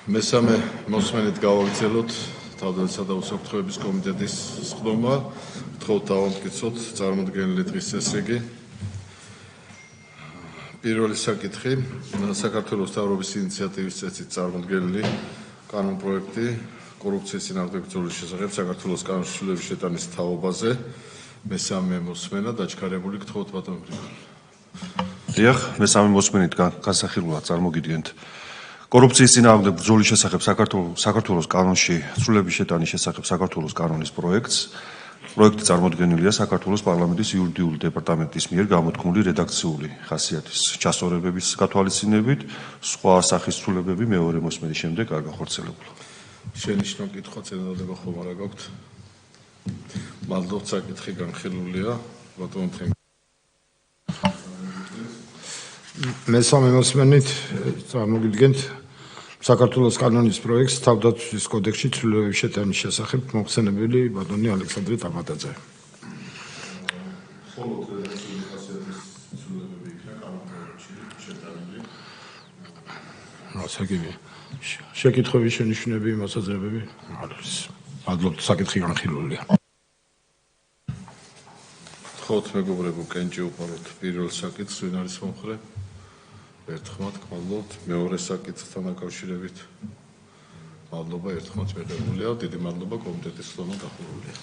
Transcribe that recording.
მესამე მოსმენით გავაგრძელოთ თავდაცვითი და უსაფრთხოების კომიტეტის სხდომა. გთხოვთ დავამტკიცოთ წარმოდგენილი დღის წესრიგი. პირველი საკითხი საქართველოს მთავრობის ინიციატივის წესით წარმოდგენილი კანონპროექტი კორუფციის წინააღმდეგ ბრძოლის შესახებ საქართველოს კანონში ცვლილების შეტანის თაობაზე. მესამე მოსმენა დაჩქარებული. გთხოვთ ბატონო გრიგოლ. დიახ, მესამე მოსმენით განსახილულად წარმოგიდგენთ კორუფციის წინააღმდეგ ბრძოლის შესახებ საქართველოს კანონში ცვლილების შეტანის შესახებ საქართველოს კანონის პროექტს. პროექტი წარმოდგენილია საქართველოს პარლამენტის იურიდიული დეპარტამენტის მიერ გამოთქმული რედაქციული ხასიათის ჩასწორებების გათვალისწინებით, სხვა სახის ცვლილებები მეორე მოსმენის შემდეგ არ გახორციელებულა. შენიშვნა კითხვა წინადადება ხომ არა გაქვთ? მადლობთ, საკითხი განხილულია. ბატონო თემ. მესამე მოსმენით წარმოგიდგენთ საქართველოს კანონის პროექტს თავდაცვის კოდექსში ცვლილებების შეტანის შესახებ მოხსენებელი ბატონი ალექსანდრე ტამატაძე. მხოლოდ რედაქციული ხასიათის ცვლილებები იქნა კანონპროექტში შეტანილი. ასე იგი შეკითხვების შენიშვნები მოსაზრებები არ არის. მადლობთ, საკითხი განხილულია. გთხოვთ მეგობრებო, კენჭი უყაროთ პირველ საკითხს, ვინ არის მომხრე? ერთხმად გმადლობთ. მეორე საკითხთან დაკავშირებით მადლობა, ერთხმად მიღებულია. დიდი მადლობა, კომიტეტის სხდომა გახურულია.